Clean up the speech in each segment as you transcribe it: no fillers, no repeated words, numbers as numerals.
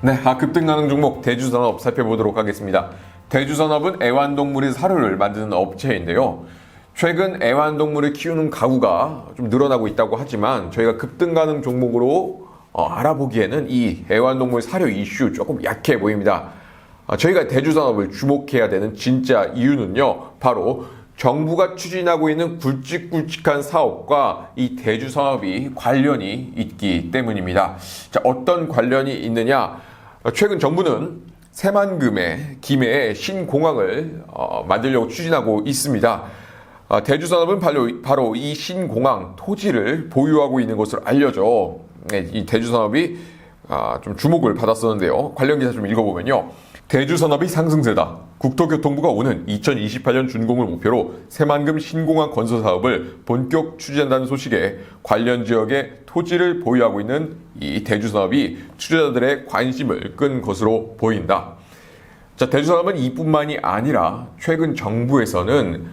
네, 급등 가능 종목 대주산업 살펴보도록 하겠습니다. 대주산업은 애완동물의 사료를 만드는 업체인데요. 최근 애완동물을 키우는 가구가 좀 늘어나고 있다고 하지만 저희가 급등 가능 종목으로 알아보기에는 이 애완동물 사료 이슈 조금 약해 보입니다. 저희가 대주산업을 주목해야 되는 진짜 이유는요, 바로 정부가 추진하고 있는 굵직굵직한 사업과 이 대주산업이 관련이 있기 때문입니다. 자, 어떤 관련이 있느냐? 최근 정부는 새만금의 김해에 신공항을 만들려고 추진하고 있습니다. 대주산업은 바로 이 신공항 토지를 보유하고 있는 것으로 알려져 이 대주산업이 좀 주목을 받았었는데요. 관련 기사 좀 읽어보면요. 대주산업이 상승세다. 국토교통부가 오는 2028년 준공을 목표로 새만금 신공항 건설 사업을 본격 추진한다는 소식에 관련 지역에 토지를 보유하고 있는 이 대주산업이 투자자들의 관심을 끈 것으로 보인다. 자, 대주산업은 이뿐만이 아니라 최근 정부에서는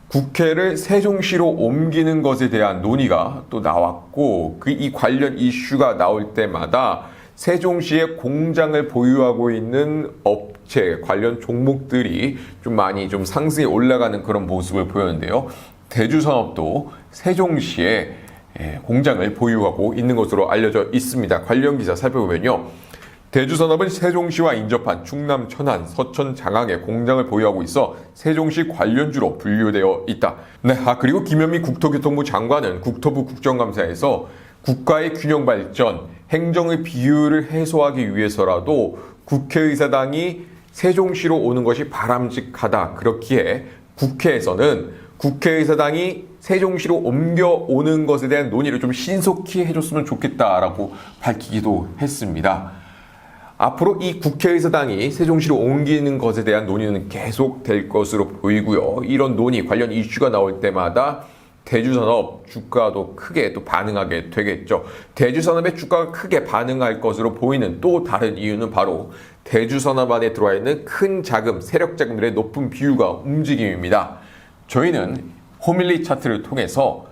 국회를 세종시로 옮기는 것에 대한 논의가 또 나왔고 이 관련 이슈가 나올 때마다 세종시에 공장을 보유하고 있는 업체 관련 종목들이 좀 많이 좀 상승에 올라가는 그런 모습을 보였는데요. 대주산업도 세종시에 공장을 보유하고 있는 것으로 알려져 있습니다. 관련 기사 살펴보면요. 대주산업은 세종시와 인접한 충남, 천안, 서천, 장항에 공장을 보유하고 있어 세종시 관련주로 분류되어 있다. 네, 그리고 김현미 국토교통부 장관은 국토부 국정감사에서 국가의 균형 발전, 행정의 비효율을 해소하기 위해서라도 국회의사당이 세종시로 오는 것이 바람직하다. 그렇기에 국회에서는 국회의사당이 세종시로 옮겨오는 것에 대한 논의를 좀 신속히 해줬으면 좋겠다라고 밝히기도 했습니다. 앞으로 이 국회의사당이 세종시로 옮기는 것에 대한 논의는 계속될 것으로 보이고요. 이런 논의, 관련 이슈가 나올 때마다 대주산업 주가도 크게 또 반응하게 되겠죠. 대주산업의 주가가 크게 반응할 것으로 보이는 또 다른 이유는 바로 대주산업 안에 들어와 있는 큰 자금, 세력 자금들의 높은 비율과 움직임입니다. 저희는 호밀리 차트를 통해서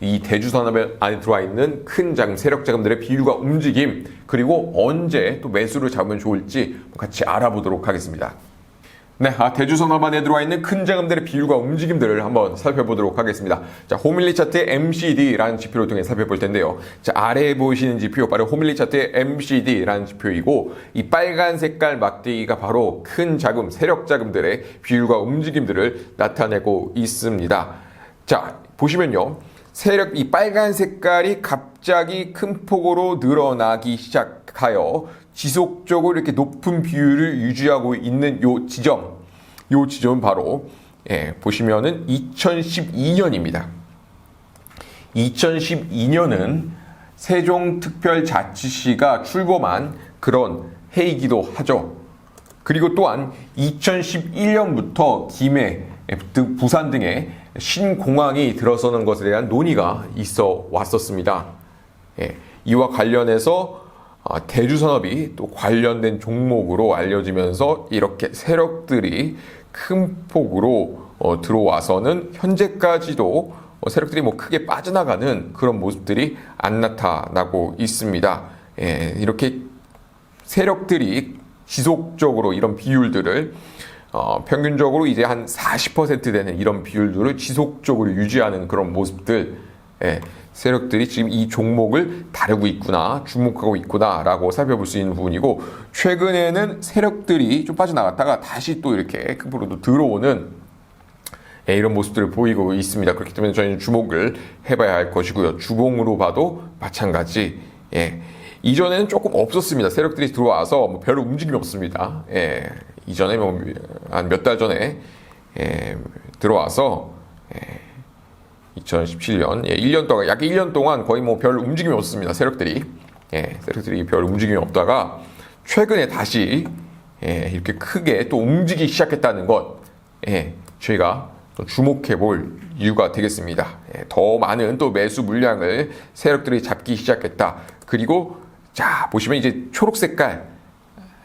이 대주산업 안에 들어와 있는 큰 자금, 세력 자금들의 비율과 움직임, 그리고 언제 또 매수를 잡으면 좋을지 같이 알아보도록 하겠습니다. 네, 대주산업 안에 들어와 있는 큰 자금들의 비율과 움직임들을 한번 살펴보도록 하겠습니다. 자, 호밀리 차트의 MCD라는 지표를 통해 살펴볼 텐데요. 자, 아래에 보이시는 지표, 바로 호밀리 차트의 MCD라는 지표이고, 이 빨간 색깔 막대기가 바로 큰 자금, 세력 자금들의 비율과 움직임들을 나타내고 있습니다. 자, 보시면요. 이 빨간 색깔이 갑자기 큰 폭으로 늘어나기 시작하여 지속적으로 이렇게 높은 비율을 유지하고 있는 요 지점은 바로 보시면은 2012년입니다. 2012년은 세종특별자치시가 출범한 그런 해이기도 하죠. 그리고 또한 2011년부터 김해, 부산 등의 신공항이 들어서는 것에 대한 논의가 있어 왔었습니다. 이와 관련해서 대주산업이 또 관련된 종목으로 알려지면서 이렇게 세력들이 큰 폭으로 들어와서는 현재까지도 세력들이 크게 빠져나가는 그런 모습들이 안 나타나고 있습니다. 이렇게 세력들이 지속적으로 이런 비율들을 평균적으로 이제 한 40% 되는 이런 비율들을 지속적으로 유지하는 그런 모습들, 세력들이 지금 이 종목을 다루고 있구나, 주목하고 있구나 라고 살펴볼 수 있는 부분이고, 최근에는 세력들이 좀 빠져나갔다가 다시 또 이렇게 큰 폭으로 들어오는 이런 모습들을 보이고 있습니다. 그렇기 때문에 저희는 주목을 해봐야 할 것이고요. 주봉으로 봐도 마찬가지. 이전에는 조금 없었습니다. 세력들이 들어와서 별 움직임이 없습니다. 이전에 한 몇 달 전에 들어와서 2017년 1년 동안 약 1년 동안 거의 별 움직임이 없었습니다. 세력들이 별 움직임이 없다가 최근에 다시 이렇게 크게 또 움직이기 시작했다는 것, 저희가 주목해 볼 이유가 되겠습니다. 더 많은 또 매수 물량을 세력들이 잡기 시작했다. 그리고 자, 보시면 이제 초록 색깔,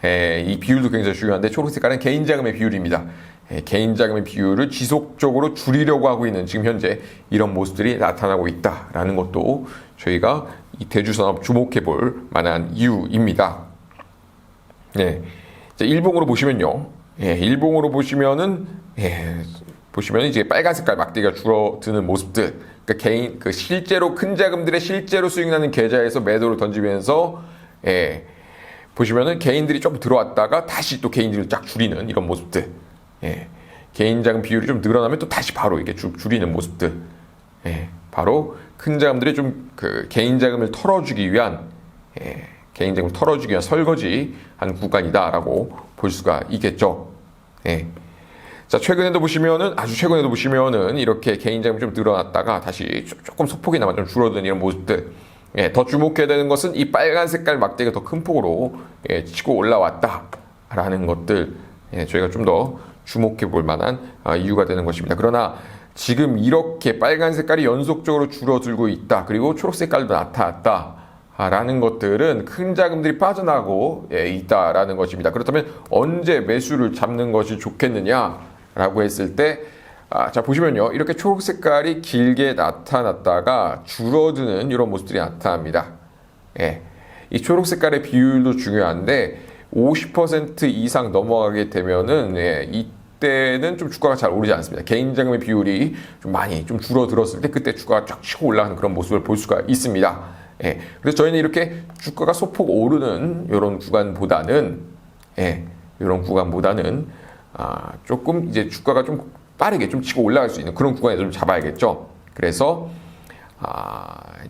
이 비율도 굉장히 중요한데 초록 색깔은 개인 자금의 비율입니다. 개인 자금의 비율을 지속적으로 줄이려고 하고 있는 지금 현재 이런 모습들이 나타나고 있다라는 것도 저희가 이 대주산업 주목해 볼 만한 이유입니다. 예. 자, 일봉으로 보시면요. 예, 일봉으로 보시면은, 보시면 이제 빨간 색깔 막대기가 줄어드는 모습들. 그러니까 개인, 실제로 큰 자금들의 실제로 수익 나는 계좌에서 매도를 던지면서, 보시면은 개인들이 조금 들어왔다가 다시 또 개인들을 쫙 줄이는 이런 모습들. 개인 자금 비율이 좀 늘어나면 또 다시 바로 이게 줄이는 모습들. 바로 큰 자금들이 좀 개인 자금을 털어주기 위한, 개인 자금을 털어주기 위한 설거지한 구간이다라고 볼 수가 있겠죠. 자, 최근에도 보시면은, 아주 최근에도 보시면은 이렇게 개인 자금이 좀 늘어났다가 다시 조금 소폭이나마 좀 줄어드는 이런 모습들. 더 주목해야 되는 것은 이 빨간 색깔 막대기가 더 큰 폭으로 치고 올라왔다라는 것들. 저희가 좀 더 주목해 볼 만한 이유가 되는 것입니다. 그러나 지금 이렇게 빨간 색깔이 연속적으로 줄어들고 있다. 그리고 초록 색깔도 나타났다. 라는 것들은 큰 자금들이 빠져나가고 있다라는 것입니다. 그렇다면 언제 매수를 잡는 것이 좋겠느냐라고 했을 때, 자, 보시면요. 이렇게 초록 색깔이 길게 나타났다가 줄어드는 이런 모습들이 나타납니다. 이 초록 색깔의 비율도 중요한데 50% 이상 넘어가게 되면은 이때는 좀 주가가 잘 오르지 않습니다. 개인 자금의 비율이 좀 많이 좀 줄어들었을 때 그때 주가가 쫙 치고 올라가는 그런 모습을 볼 수가 있습니다. 그래서 저희는 이렇게 주가가 소폭 오르는 이런 구간보다는 조금 이제 주가가 좀 빠르게 좀 치고 올라갈 수 있는 그런 구간에 좀 잡아야겠죠. 그래서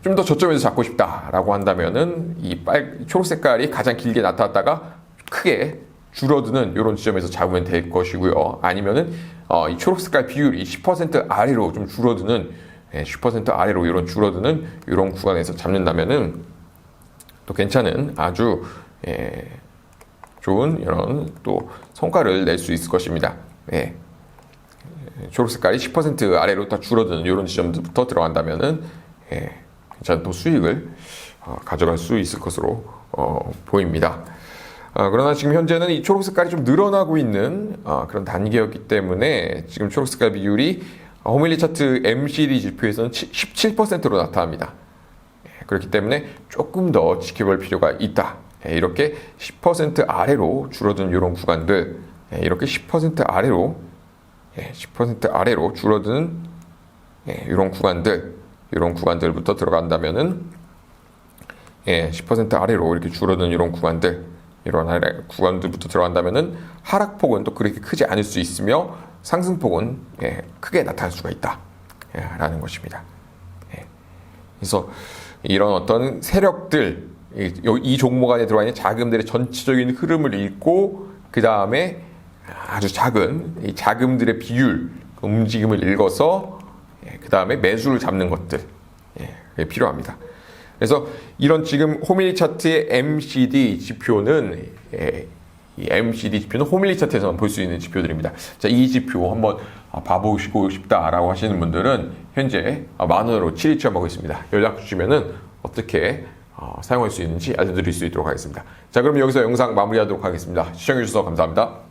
좀 더 저점에서 잡고 싶다라고 한다면은 이 초록 색깔이 가장 길게 나타났다가 크게 줄어드는 이런 지점에서 잡으면 될 것이고요. 아니면은 이 초록 색깔 비율이 10% 아래로 좀 줄어드는 10% 아래로 이런 줄어드는 이런 구간에서 잡는다면은 또 괜찮은 아주 좋은 이런 또 성과를 낼 수 있을 것입니다. 초록 색깔이 10% 아래로 다 줄어드는 이런 지점부터 들어간다면은 괜찮은 또 수익을 가져갈 수 있을 것으로 보입니다. 그러나 지금 현재는 이 초록 색깔이 좀 늘어나고 있는 그런 단계였기 때문에 지금 초록 색깔 비율이 호밀리 차트 MCD 지표에서는 17%로 나타납니다. 그렇기 때문에 조금 더 지켜볼 필요가 있다. 이렇게 10% 아래로 줄어든 이런 구간들, 이렇게 10% 아래로 줄어드는 이런 구간들부터 들어간다면은 10% 아래로 이렇게 줄어드는 이런 구간들부터 들어간다면은 하락폭은 또 그렇게 크지 않을 수 있으며 상승폭은 크게 나타날 수가 있다 라는 것입니다. 그래서 이런 어떤 세력들, 이 종목 안에 들어와 있는 자금들의 전체적인 흐름을 읽고 그 다음에 아주 작은 이 자금들의 비율, 움직임을 읽어서 그 다음에 매수를 잡는 것들 필요합니다. 그래서 이런 지금 호밀리 차트의 MCD 지표는 이 MCD 지표는 호밀리 차트에서만 볼 수 있는 지표들입니다. 자, 이 지표 한번 봐보시고 싶다라고 하시는 분들은 현재 만원으로 7일 체험하고 있습니다. 연락 주시면은 어떻게 사용할 수 있는지 알려드릴 수 있도록 하겠습니다. 자, 그럼 여기서 영상 마무리하도록 하겠습니다. 시청해주셔서 감사합니다.